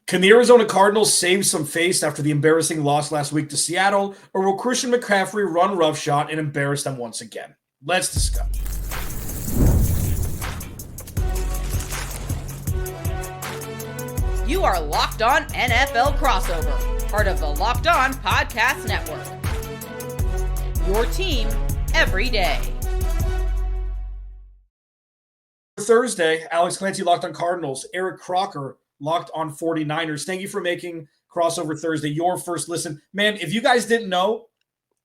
Can the Arizona Cardinals save some face after the embarrassing loss last week to Seattle, or will Christian McCaffrey run roughshod and embarrass them once again? Let's discuss. You are Locked On NFL Crossover, part of the Locked On Podcast Network. Your team every day. Thursday, Alex Clancy locked on Cardinals, Eric Crocker locked on 49ers. Thank you for making Crossover Thursday your first listen. Man, if you guys didn't know,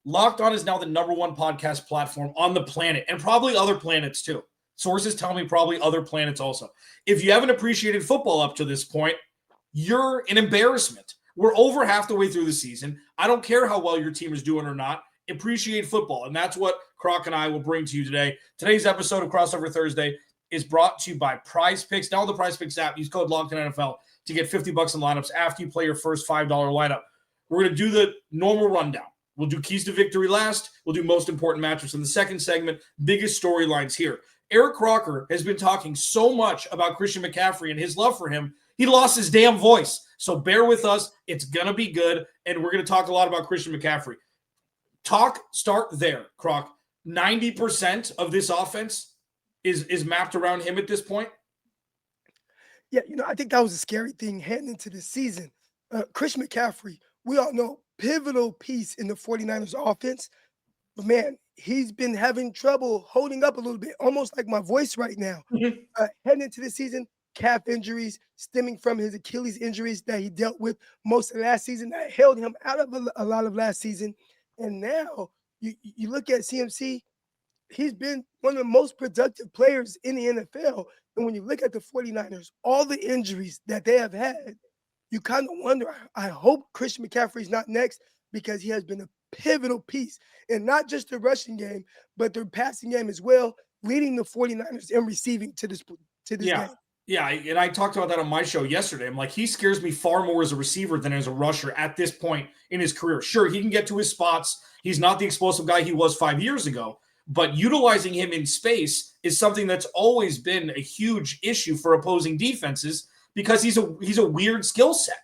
Locked On is now the #1 podcast platform on the planet, and probably other planets too. Sources tell me probably other planets also. If you haven't appreciated football up to this point, you're an embarrassment. We're over half the way through the season. I don't care how well your team is doing or not. Appreciate football, and that's what Croc and I will bring to you today. Today's episode of Crossover Thursday is brought to you by Prize Picks. Download the Prize Picks app. Use code LOCKEDONNFL to get $50 in lineups after you play your first $5 lineup. We're going to do the normal rundown. We'll do keys to victory last. We'll do most important matchups in the second segment. Biggest storylines here. Eric Crocker has been talking so much about Christian McCaffrey and his love for him, he lost his damn voice. So bear with us. It's going to be good, and we're going to talk a lot about Christian McCaffrey. Start there, Croc. 90% of this offense is mapped around him at this point? Yeah, I think that was a scary thing heading into the season. Christian McCaffrey, we all know, pivotal piece in the 49ers offense. But, man, he's been having trouble holding up a little bit, almost like my voice right now. Heading into the season, calf injuries stemming from his Achilles injuries that he dealt with most of last season that held him out of a lot of last season. And now you look at CMC, he's been one of the most productive players in the NFL. And when you look at the 49ers, all the injuries that they have had, you kind of wonder, I hope Christian McCaffrey's not next, because he has been a pivotal piece. And not just the rushing game, but their passing game as well, leading the 49ers in receiving to this game. Yeah, and I talked about that on my show yesterday. I'm like, he scares me far more as a receiver than as a rusher at this point in his career. Sure, he can get to his spots. He's not the explosive guy he was 5 years ago, but utilizing him in space is something that's always been a huge issue for opposing defenses, because he's a weird skill set.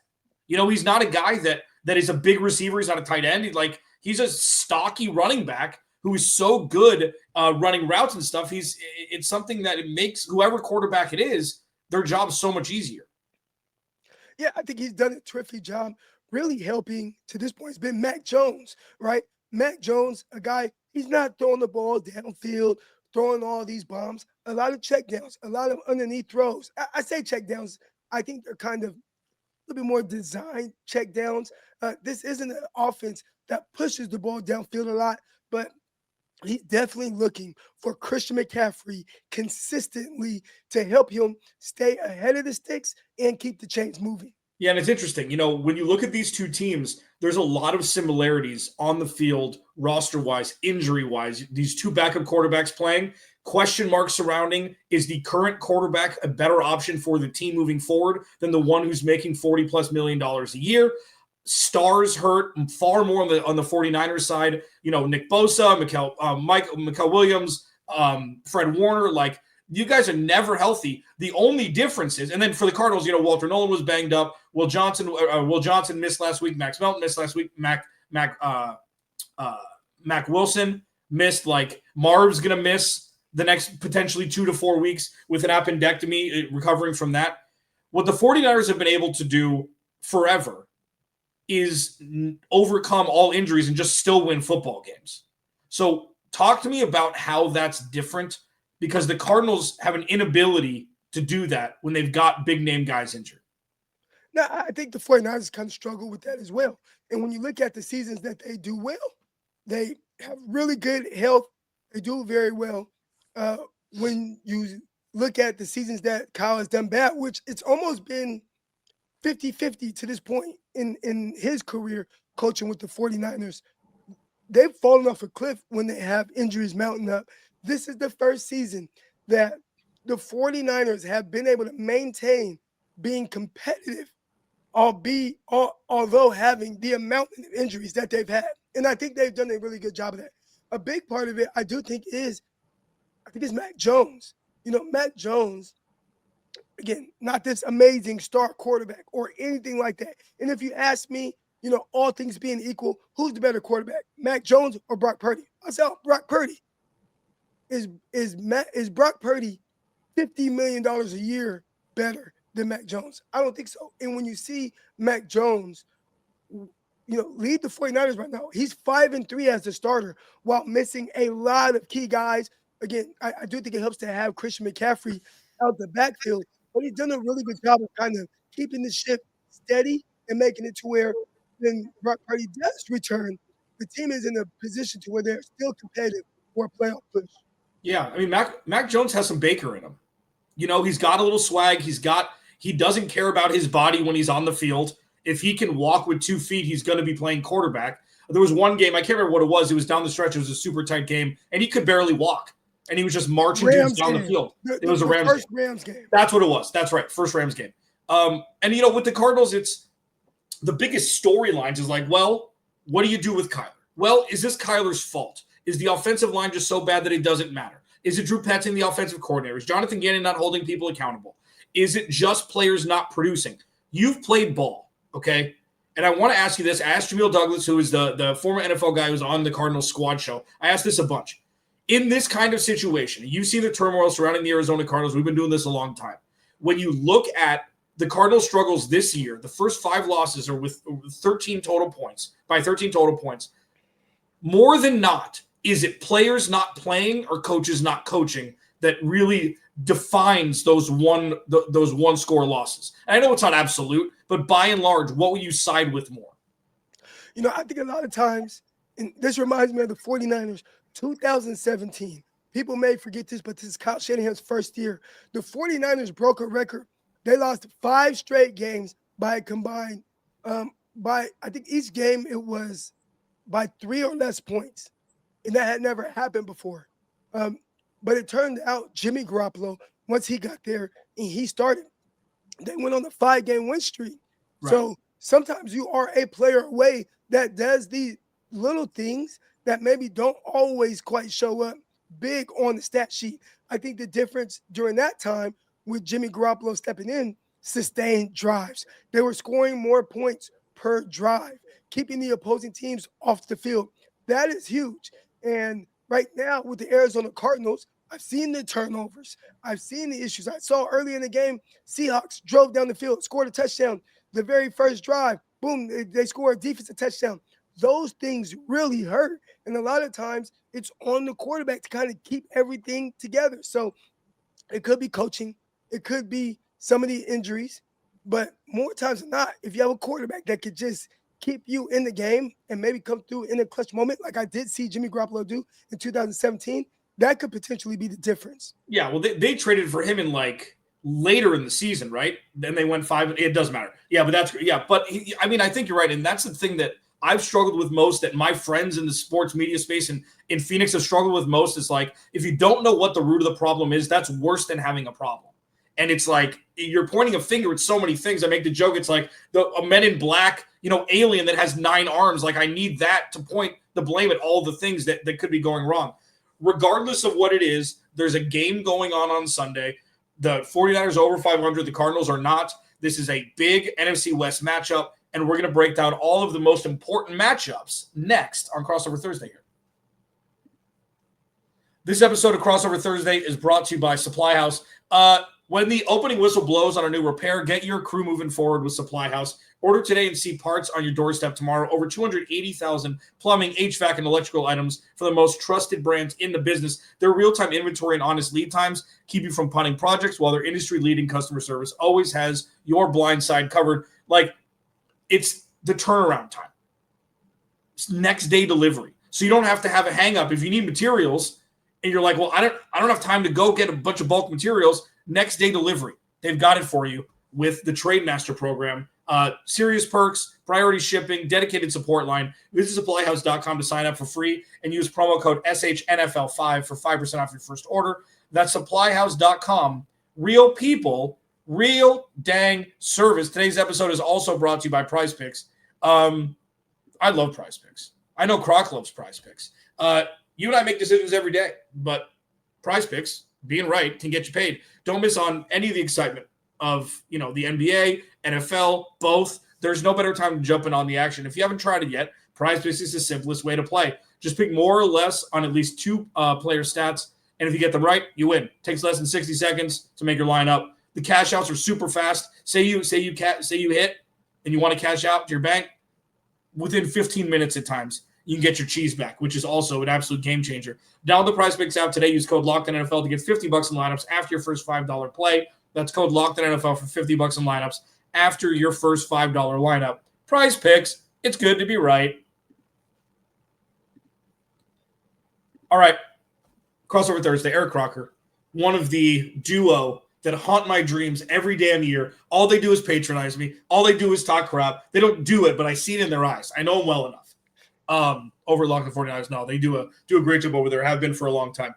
He's not a guy that is a big receiver. He's not a tight end. He's a stocky running back who is so good running routes and stuff. It's something that it makes whoever quarterback it is, their job so much easier. Yeah, I think he's done a terrific job really helping to this point. It's been Mac Jones, right? Mac Jones, a guy, he's not throwing the ball downfield, throwing all these bombs. A lot of checkdowns, a lot of underneath throws. I say checkdowns. I think they're kind of a little bit more designed checkdowns. This isn't an offense that pushes the ball downfield a lot, but he's definitely looking for Christian McCaffrey consistently to help him stay ahead of the sticks and keep the chains moving. Yeah, and it's interesting. When you look at these two teams, there's a lot of similarities on the field, roster-wise, injury-wise. These two backup quarterbacks playing, question marks surrounding, is the current quarterback a better option for the team moving forward than the one who's making $40+ million a year? Stars hurt far more on the 49ers side. Nick Bosa, Michael Williams, Fred Warner, you guys are never healthy. The only difference is, and then for the Cardinals, Walter Nolan was banged up. Will Johnson missed last week. Max Melton missed last week. Mac Wilson missed. Marv's going to miss the next potentially 2 to 4 weeks with an appendectomy, recovering from that. What the 49ers have been able to do forever is overcome all injuries and just still win football games. So talk to me about how that's different, because the Cardinals have an inability to do that when they've got big name guys injured. Now, I think the 49ers kind of struggle with that as well. And when you look at the seasons that they do well, they have really good health. They do very well. When you look at the seasons that Kyle has done bad, which it's almost been 50-50 to this point in his career coaching with the 49ers, they've fallen off a cliff when they have injuries mounting up. This is the first season that the 49ers have been able to maintain being competitive, although having the amount of injuries that they've had. And I think they've done a really good job of that. A big part of it, I think it's Mac Jones. Mac Jones again, not this amazing star quarterback or anything like that. And if you ask me, all things being equal, who's the better quarterback, Mac Jones or Brock Purdy? I said, Brock Purdy. Is Brock Purdy $50 million a year better than Mac Jones? I don't think so. And when you see Mac Jones, lead the 49ers right now, he's 5-3 as a starter while missing a lot of key guys. Again, I do think it helps to have Christian McCaffrey out the backfield, but he's done a really good job of kind of keeping the ship steady and making it to where when Brock Purdy does return, the team is in a position to where they're still competitive for a playoff push. Yeah, I mean, Mac Jones has some Baker in him. He's got a little swag. He doesn't care about his body when he's on the field. If he can walk with 2 feet, he's going to be playing quarterback. There was one game, I can't remember what it was. It was down the stretch. It was a super tight game, and he could barely walk. And he was just marching dudes down the field. It was a Rams game. That's what it was. That's right, first Rams game. And, with the Cardinals, it's the biggest storylines is like, well, what do you do with Kyler? Well, is this Kyler's fault? Is the offensive line just so bad that it doesn't matter? Is it Drew Petzing, the offensive coordinator? Is Jonathan Gannon not holding people accountable? Is it just players not producing? You've played ball, okay? And I want to ask you this. I asked Jameel Douglas, who is the former NFL guy who's on the Cardinals squad show. I asked this a bunch. In this kind of situation, you've seen the turmoil surrounding the Arizona Cardinals. We've been doing this a long time. When you look at the Cardinals' struggles this year, the first 5 losses are with 13 total points, by 13 total points. More than not, is it players not playing or coaches not coaching that really defines those one score losses? And I know it's not absolute, but by and large, what will you side with more? I think a lot of times, and this reminds me of the 49ers, 2017. People may forget this, but this is Kyle Shanahan's first year. The 49ers broke a record. They lost 5 straight games by a combined, I think each game it was by 3 or less points. And that had never happened before. But it turned out Jimmy Garoppolo, once he got there and he started, they went on a 5-game win streak. Right. So sometimes you are a player away that does these little things that maybe don't always quite show up big on the stat sheet. I think the difference during that time with Jimmy Garoppolo stepping in, sustained drives. They were scoring more points per drive, keeping the opposing teams off the field. That is huge. And right now with the Arizona Cardinals, I've seen the turnovers. I've seen the issues. I saw early in the game, Seahawks drove down the field, scored a touchdown. The very first drive, boom, they score a defensive touchdown. Those things really hurt. And a lot of times it's on the quarterback to kind of keep everything together. So it could be coaching. It could be some of the injuries. But more times than not, if you have a quarterback that could just keep you in the game and maybe come through in a clutch moment like I did see Jimmy Garoppolo do in 2017, that could potentially be the difference. Yeah, well, they traded for him in later in the season, right? Then they went 5. It doesn't matter. Yeah, but I think you're right. And that's the thing that I've struggled with most, that my friends in the sports media space and in Phoenix have struggled with most, is if you don't know what the root of the problem is, that's worse than having a problem. And it's you're pointing a finger at so many things. I make the joke, it's like a Men in Black, alien that has 9 arms. I need that to point the blame at all the things that could be going wrong. Regardless of what it is, there's a game going on Sunday. The 49ers are over 500. The Cardinals are not. This is a big NFC West matchup, and we're going to break down all of the most important matchups next on Crossover Thursday here. This episode of Crossover Thursday is brought to you by Supply House. When the opening whistle blows on a new repair, get your crew moving forward with Supply House. Order today and see parts on your doorstep tomorrow. Over 280,000 plumbing, HVAC, and electrical items for the most trusted brands in the business. Their real-time inventory and honest lead times keep you from punting projects, while their industry-leading customer service always has your blind side covered. It's the turnaround time. It's next day delivery. So you don't have to have a hang-up. If you need materials and you're well, I don't have time to go get a bunch of bulk materials, next day delivery. They've got it for you with the Trade Master program. Serious perks, priority shipping, dedicated support line. Visit supplyhouse.com to sign up for free and use promo code SHNFL5 for 5% off your first order. That's supplyhouse.com. Real people, real dang service. Today's episode is also brought to you by Prize Picks. I love Prize Picks. I know Croc loves Prize Picks. You and I make decisions every day, but Prize Picks, being right, can get you paid. Don't miss on any of the excitement of, the NBA, NFL, both. There's no better time to jump in on the action. If you haven't tried it yet, Prize Picks is the simplest way to play. Just pick more or less on at least two player stats, and if you get them right, you win. It takes less than 60 seconds to make your lineup. The cash outs are super fast. Say you hit and you want to cash out to your bank, within 15 minutes at times, you can get your cheese back, which is also an absolute game changer. Download the Prize Picks app today. Use code LOCKEDONNFL to get $50 in lineups after your first $5 play. That's code LOCKEDONNFL for $50 in lineups after your first $5 lineup. Prize Picks, it's good to be right. All right, Crossover Thursday, Eric Crocker, one of the duo that haunt my dreams every damn year. All they do is patronize me. All they do is talk crap. They don't do it, but I see it in their eyes. I know them well enough. Over at Locked On 49ers, no, they do a great job over there. Have been for a long time.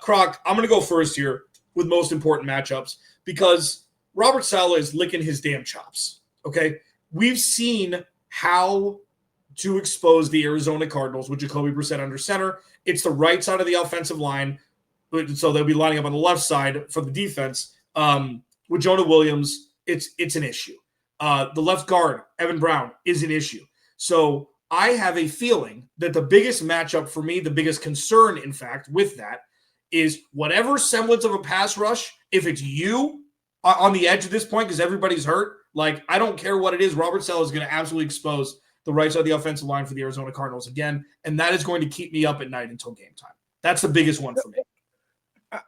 Croc, I'm going to go first here with most important matchups because Robert Saleh is licking his damn chops. Okay, we've seen how to expose the Arizona Cardinals with Jacoby Brissett under center. It's the right side of the offensive line. So they'll be lining up on the left side for the defense. With Jonah Williams, it's an issue. The left guard, Evan Brown, is an issue. So I have a feeling that the biggest matchup for me, the biggest concern, in fact, with that is whatever semblance of a pass rush, if it's you on the edge at this point because everybody's hurt, like I don't care what it is, Robert Saleh is going to absolutely expose the right side of the offensive line for the Arizona Cardinals again, and that is going to keep me up at night until game time. That's the biggest one for me.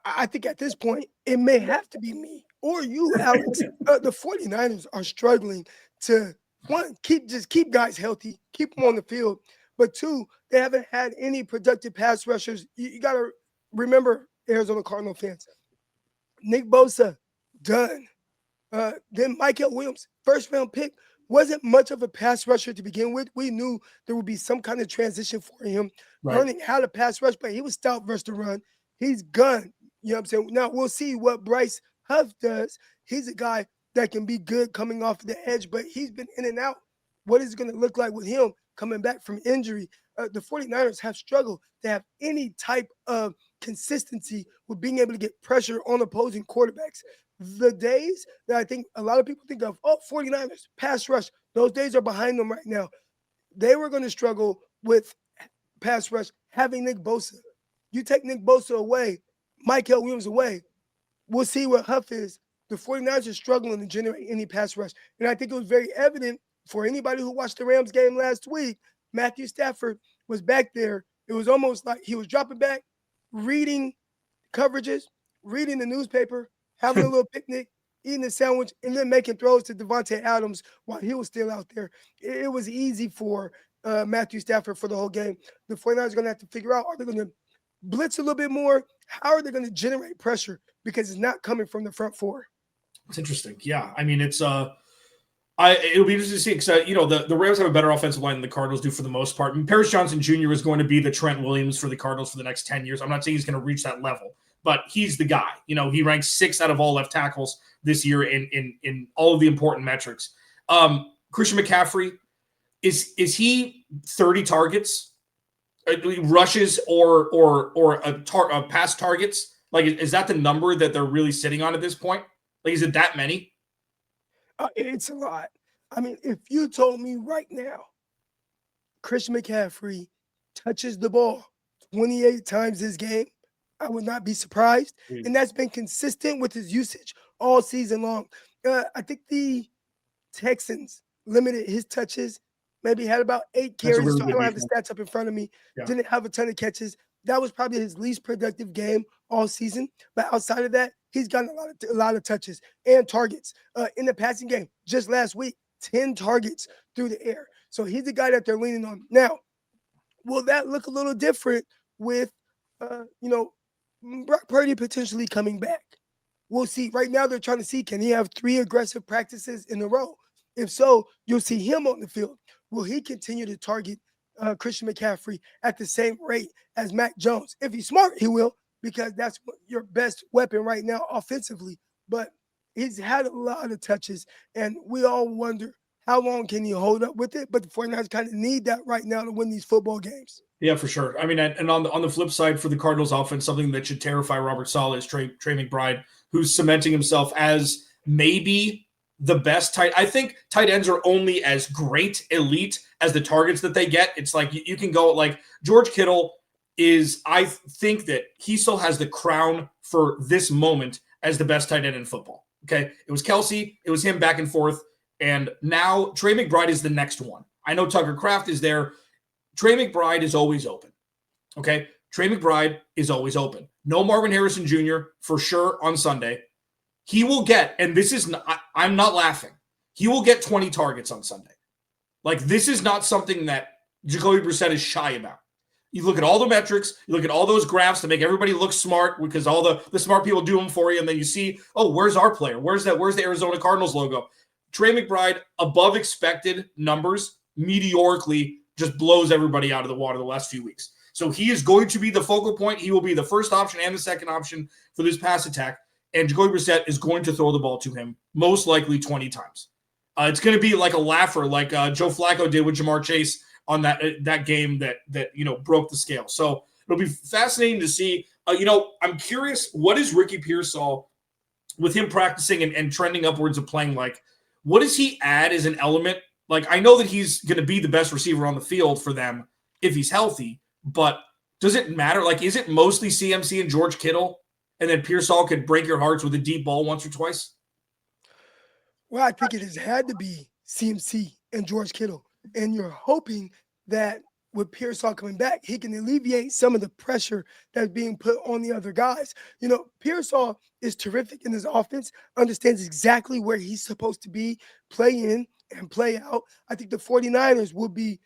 I think at this point, it may have to be me or you, Alex. The 49ers are struggling to, one, keep guys healthy, keep them on the field. But two, they haven't had any productive pass rushers. You got to remember, Arizona Cardinal fans, Nick Bosa, done. Then Michael Williams, first-round pick, wasn't much of a pass rusher to begin with. We knew there would be some kind of transition for him, learning how to pass rush, but he was stout versus the run. He's gone. You know what I'm saying? Now, we'll see what Bryce Huff does. He's a guy that can be good coming off the edge, but he's been in and out. What is it going to look like with him coming back from injury? The 49ers have struggled to have any type of consistency with being able to get pressure on opposing quarterbacks. The days that I think a lot of people think of, 49ers, pass rush, those days are behind them right now. They were going to struggle with pass rush having Nick Bosa. You take Nick Bosa away, Michael Williams away, we'll see what Huff is. The 49ers are struggling to generate any pass rush. And I think it was very evident for anybody who watched the Rams game last week. Matthew Stafford was back there. It was almost like he was dropping back, reading coverages, reading the newspaper, having a little picnic, eating a sandwich, and then making throws to Devontae Adams while he was still out there. It was easy for Matthew Stafford for the whole game. The 49ers are going to have to figure out, are they going to blitz a little bit more? How are they going to generate pressure? Because it's not coming from the front four. It's interesting. Yeah. I mean, it's it'll be interesting to see because the Rams have a better offensive line than the Cardinals do for the most part. I mean, Paris Johnson Jr. is going to be the Trent Williams for the Cardinals for the next 10 years. I'm not saying he's going to reach that level, but he's the guy. He ranks 6th out of all left tackles this year in all of the important metrics. Christian McCaffrey, is he 30 targets, rushes or pass targets? Like, is that the number that they're really sitting on at this point? Like, is it that many? It's a lot. I mean, if you told me right now, Christian McCaffrey touches the ball 28 times this game, I would not be surprised. And that's been consistent with his usage all season long. I think the Texans limited his touches, maybe had about 8 carries. Really so I don't have the stats up in front of me. Yeah. Didn't have a ton of catches. That was probably his least productive game all season. But outside of that, he's gotten a lot of touches and targets. In the passing game, just last week, 10 targets through the air. So he's the guy that they're leaning on. Now, will that look a little different with, Brock Purdy potentially coming back? We'll see. Right now, they're trying to see, can he have 3 aggressive practices in a row? If so, you'll see him on the field. Will he continue to target Christian McCaffrey at the same rate as Mac Jones? If he's smart, he will, because that's your best weapon right now offensively. But he's had a lot of touches, and we all wonder how long can he hold up with it. But the 49ers kind of need that right now to win these football games. Yeah, for sure. I mean, and on the flip side for the Cardinals offense, something that should terrify Robert Saleh is Trey McBride, who's cementing himself as maybe the best tight. I think tight ends are only as great, elite as the targets that they get. It's like you can go like George Kittle is, I think that he still has the crown for this moment as the best tight end in football. Okay. It was Kelsey. It was him back and forth. And now Trey McBride is the next one. I know Tucker Kraft is there. Trey McBride is always open. Okay. Trey McBride is always open. No Marvin Harrison Jr. for sure on Sunday. He will get, and this is not, I'm not laughing. He will get 20 targets on Sunday. Like, this is not something that Jacoby Brissett is shy about. You look at all the metrics, you look at all those graphs to make everybody look smart because all the smart people do them for you. And then you see, oh, where's our player? Where's the Arizona Cardinals logo? Trey McBride, above expected numbers, meteorically just blows everybody out of the water the last few weeks. So he is going to be the focal point. He will be the first option and the second option for this pass attack. And Jacoby Brissett is going to throw the ball to him, most likely 20 times. It's going to be like a laugher, like Joe Flacco did with Jamar Chase on that game that broke the scale. So it'll be fascinating to see. I'm curious, what is Ricky Pearsall with him practicing and trending upwards of playing like? What does he add as an element? Like, I know that he's going to be the best receiver on the field for them if he's healthy, but does it matter? Like, is it mostly CMC and George Kittle, and then Pearsall could break your hearts with a deep ball once or twice? Well, I think it has had to be CMC and George Kittle. And you're hoping that with Pearsall coming back, he can alleviate some of the pressure that's being put on the other guys. Pearsall is terrific in his offense, understands exactly where he's supposed to be, play in and play out. I think the 49ers will be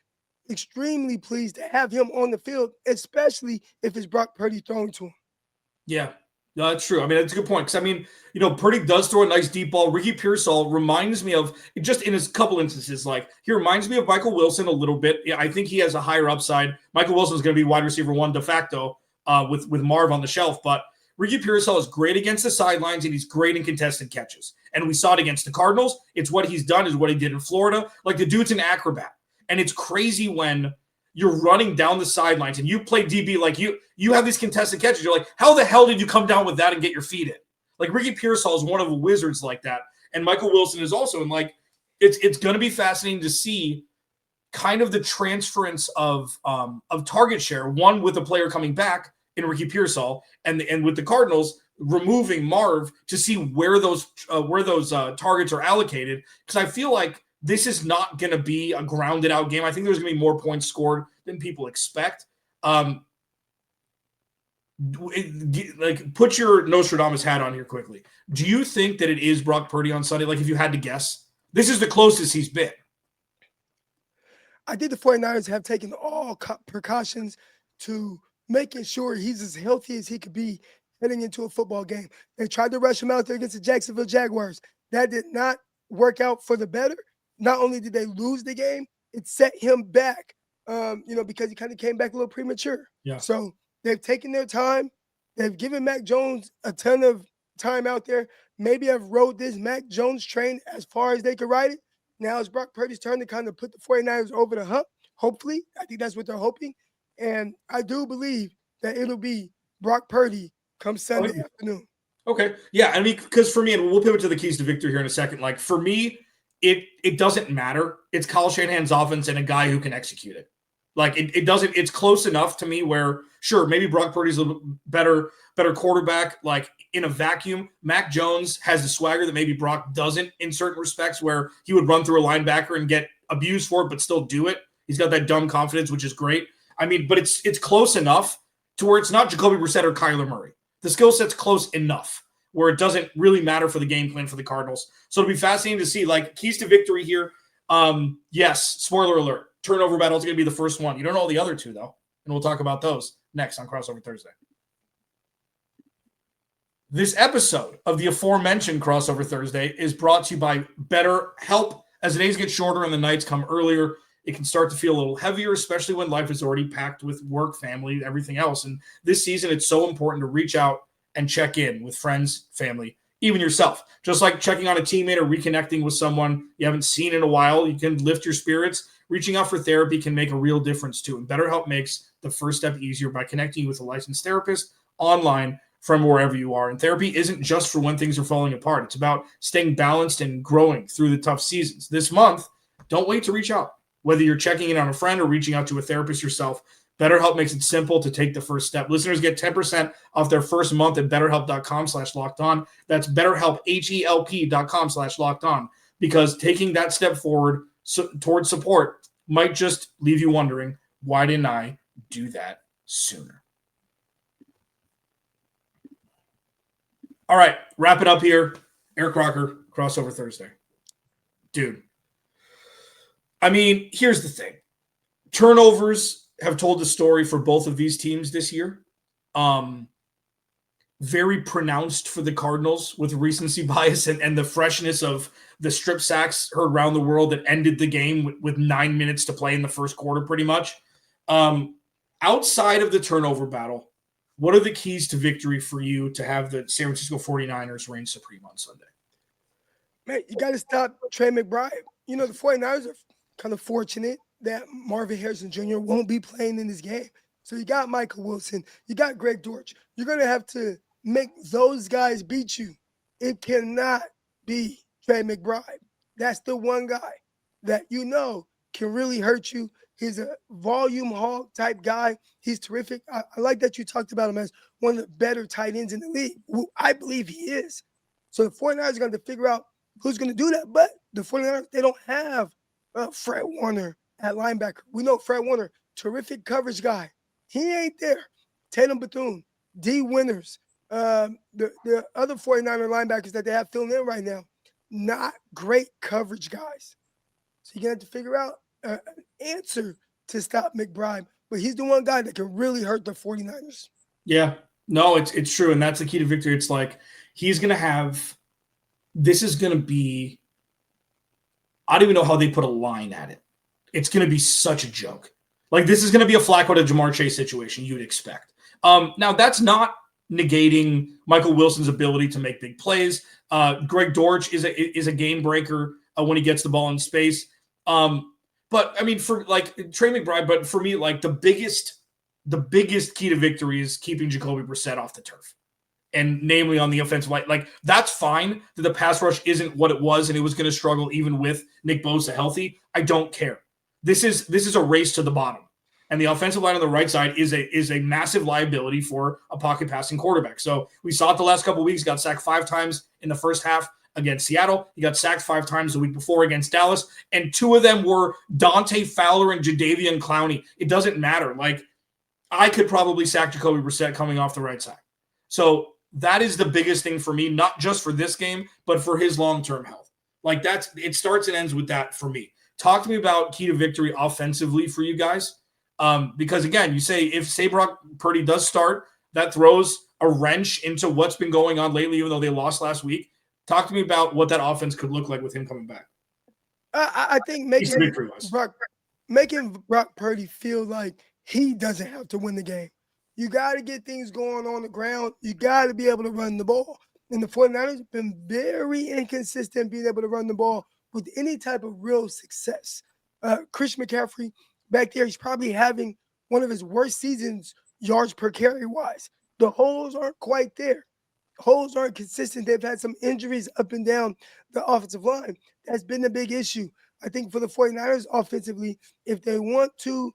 extremely pleased to have him on the field, especially if it's Brock Purdy throwing to him. Yeah. No, that's true. I mean, that's a good point. Because, Purdy does throw a nice deep ball. Ricky Pearsall reminds me of, just in his couple instances, like he reminds me of Michael Wilson a little bit. Yeah, I think he has a higher upside. Michael Wilson is going to be wide receiver one de facto with Marv on the shelf. But Ricky Pearsall is great against the sidelines, and he's great in contested catches. And we saw it against the Cardinals. It's what he's done is what he did in Florida. Like, the dude's an acrobat. And it's crazy when you're running down the sidelines and you play DB, like you have these contested catches. You're like, how the hell did you come down with that and get your feet in? Like, Ricky Pearsall is one of the wizards like that. And Michael Wilson is also. And like, it's going to be fascinating to see kind of the transference of target share, one with a player coming back in Ricky Pearsall and with the Cardinals removing Marv to see where those targets are allocated. Because I feel like this is not going to be a grounded out game. I think there's going to be more points scored than people expect. Put your Nostradamus hat on here quickly. Do you think that it is Brock Purdy on Sunday? Like, if you had to guess, this is the closest he's been. I think the 49ers have taken all precautions to making sure he's as healthy as he could be heading into a football game. They tried to rush him out there against the Jacksonville Jaguars. That did not work out for the better. Not only did they lose the game, it set him back, because he kind of came back a little premature. Yeah. So they've taken their time. They've given Mac Jones a ton of time out there. Maybe I've rode this Mac Jones train as far as they could ride it. Now it's Brock Purdy's turn to kind of put the 49ers over the hump. Hopefully. I think that's what they're hoping. And I do believe that it'll be Brock Purdy come Sunday afternoon. Okay. Yeah. I mean, because for me, and we'll pivot to the keys to victory here in a second. Like, for me, it doesn't matter. It's Kyle Shanahan's offense and a guy who can execute it. Like, it doesn't. It's close enough to me where, sure, maybe Brock Purdy's a little better quarterback. Like, in a vacuum, Mac Jones has the swagger that maybe Brock doesn't in certain respects, where he would run through a linebacker and get abused for it, but still do it. He's got that dumb confidence, which is great. I mean, but it's close enough to where it's not Jacoby Brissett or Kyler Murray. The skill set's close enough where it doesn't really matter for the game plan for the Cardinals. So it'll be fascinating to see, like, keys to victory here. Yes, spoiler alert, turnover battle is going to be the first one. You don't know all the other two, though, and we'll talk about those next on Crossover Thursday. This episode of the aforementioned Crossover Thursday is brought to you by BetterHelp. As the days get shorter and the nights come earlier, it can start to feel a little heavier, especially when life is already packed with work, family, everything else. And this season, it's so important to reach out and check in with friends, family, even yourself. Just like checking on a teammate or reconnecting with someone you haven't seen in a while, you can lift your spirits. Reaching out for therapy can make a real difference too. And BetterHelp makes the first step easier by connecting you with a licensed therapist online from wherever you are. And therapy isn't just for when things are falling apart. It's about staying balanced and growing through the tough seasons. This month, don't wait to reach out. Whether you're checking in on a friend or reaching out to a therapist yourself, BetterHelp makes it simple to take the first step. Listeners get 10% off their first month at betterhelp.com/lockedon. That's BetterHelp, HELP.com/lockedon. Because taking that step forward towards support might just leave you wondering, why didn't I do that sooner? All right, wrap it up here. Eric Crocker, crossover Thursday. Dude. I mean, here's the thing. Turnovers have told the story for both of these teams this year. Very pronounced for the Cardinals with recency bias and the freshness of the strip sacks heard around the world that ended the game with 9 minutes to play in the first quarter, pretty much. Outside of the turnover battle, what are the keys to victory for you to have the San Francisco 49ers reign supreme on Sunday? Man, you got to stop Trey McBride. You know, the 49ers are kind of fortunate that Marvin Harrison Jr. won't be playing in this game. So you got Michael Wilson. You got Greg Dortch. You're going to have to make those guys beat you. It cannot be Trey McBride. That's the one guy that you know can really hurt you. He's a volume hog type guy. He's terrific. I like that you talked about him as one of the better tight ends in the league. Well, I believe he is. So the 49ers are going to figure out who's going to do that. But the 49ers, they don't have Fred Warner at linebacker. We know Fred Warner, terrific coverage guy. He ain't there. Tatum Bethune, D. Winters, the other 49er linebackers that they have filling in right now, not great coverage guys. So you're going to have to figure out an answer to stop McBride. But he's the one guy that can really hurt the 49ers. Yeah. No, it's true. And that's the key to victory. It's like he's going to have – this is going to be – I don't even know how they put a line at it. It's going to be such a joke. Like, this is going to be a Flacco to Jamar Chase situation you'd expect. Now, that's not negating Michael Wilson's ability to make big plays. Greg Dortch is a game breaker when he gets the ball in space. But, I mean, for, like, Trey McBride, but for me, like, the biggest key to victory is keeping Jacoby Brissett off the turf. And namely on the offensive line. Like, that's fine that the pass rush isn't what it was and it was going to struggle even with Nick Bosa healthy. I don't care. This is a race to the bottom. And the offensive line on the right side is a massive liability for a pocket passing quarterback. So we saw it the last couple of weeks. Got sacked 5 times in the first half against Seattle. He got sacked 5 times the week before against Dallas. And 2 of them were Dante Fowler and Jadeveon Clowney. It doesn't matter. Like, I could probably sack Jacoby Brissett coming off the right side. So that is the biggest thing for me, not just for this game, but for his long-term health. Like, it starts and ends with that for me. Talk to me about key to victory offensively for you guys. Because, again, you say if Brock Purdy does start, that throws a wrench into what's been going on lately, even though they lost last week. Talk to me about what that offense could look like with him coming back. I think making Brock Purdy feel like he doesn't have to win the game. You got to get things going on the ground. You got to be able to run the ball. And the 49ers have been very inconsistent being able to run the ball with any type of real success. Christian McCaffrey, back there, he's probably having one of his worst seasons yards per carry wise. The holes aren't quite there. Holes aren't consistent. They've had some injuries up and down the offensive line. That's been a big issue. I think for the 49ers offensively, if they want to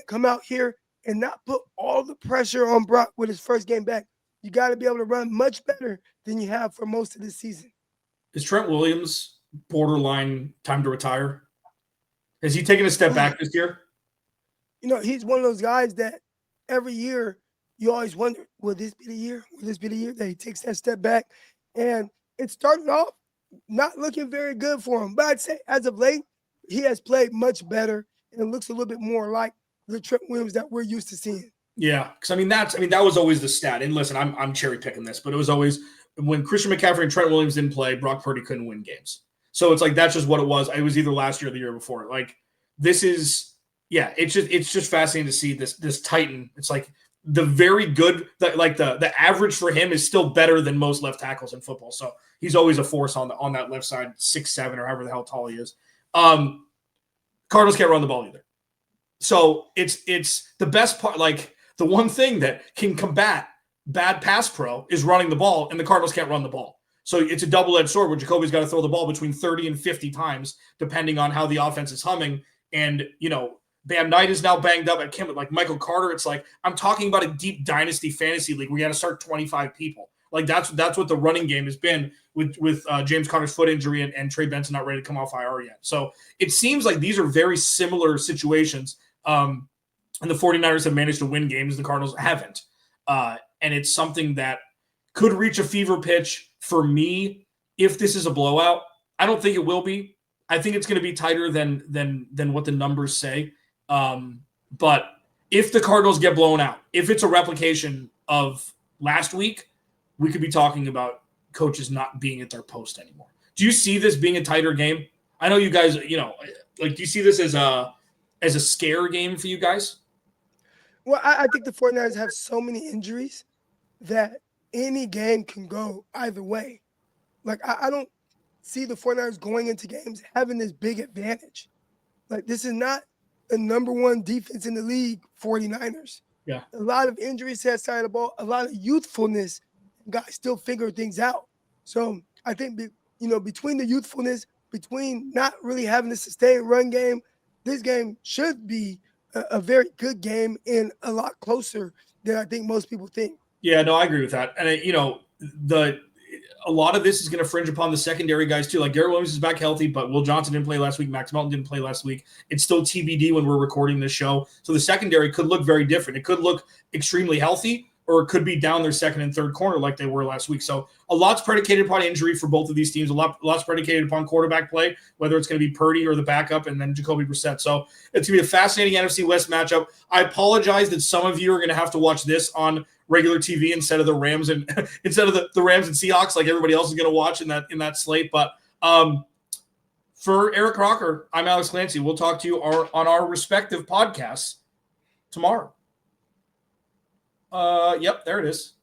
come out here and not put all the pressure on Brock with his first game back, you got to be able to run much better than you have for most of the season. Is Trent Williams borderline time to retire? Has he taken a step back this year? You know, he's one of those guys that every year you always wonder, will this be the year? Will this be the year that he takes that step back? And it started off not looking very good for him. But I'd say as of late, he has played much better and it looks a little bit more like the Trent Williams that we're used to seeing. Yeah, because that was always the stat. And listen, I'm cherry picking this, but it was always when Christian McCaffrey and Trent Williams didn't play, Brock Purdy couldn't win games. So it's like that's just what it was. It was either last year or the year before. Like this is, yeah, it's just fascinating to see this Titan. It's like the very good, like the average for him is still better than most left tackles in football. So he's always a force on that left side, 6'7" or however the hell tall he is. Cardinals can't run the ball either. So it's the best part. Like the one thing that can combat bad pass pro is running the ball, and the Cardinals can't run the ball. So it's a double-edged sword where Jacoby's got to throw the ball between 30 and 50 times, depending on how the offense is humming. And, Bam Knight is now banged up at Kim, like Michael Carter. It's like, I'm talking about a deep dynasty fantasy league where you got to start 25 people. Like that's what the running game has been with James Conner's foot injury and Trey Benson not ready to come off IR yet. So it seems like these are very similar situations. And the 49ers have managed to win games. The Cardinals haven't. And it's something that could reach a fever pitch for me if this is a blowout. I don't think it will be. I think it's going to be tighter than what the numbers say. But if the Cardinals get blown out, if it's a replication of last week, we could be talking about coaches not being at their post anymore. Do you see this being a tighter game? I know you guys, do you see this as a scare game for you guys? Well, I think the 49ers have so many injuries that any game can go either way. Like, I don't see the 49ers going into games having this big advantage. Like, this is not the number one defense in the league, 49ers. Yeah. A lot of injuries to that side of the ball, a lot of youthfulness, guys still figure things out. So I think, between the youthfulness, between not really having a sustained run game, this game should be a very good game and a lot closer than I think most people think. Yeah, no, I agree with that. And, a lot of this is going to fringe upon the secondary guys too. Like Garrett Williams is back healthy, but Will Johnson didn't play last week. Max Melton didn't play last week. It's still TBD when we're recording this show. So the secondary could look very different. It could look extremely healthy, or it could be down their second and third corner like they were last week. So a lot's predicated upon injury for both of these teams. Lot's predicated upon quarterback play, whether it's going to be Purdy or the backup, and then Jacoby Brissett. So it's going to be a fascinating NFC West matchup. I apologize that some of you are going to have to watch this on regular TV instead of the Rams and the Rams and Seahawks like everybody else is going to watch in that slate. But for Eric Crocker, I'm Alex Clancy. We'll talk to you on our respective podcasts tomorrow. Yep, there it is.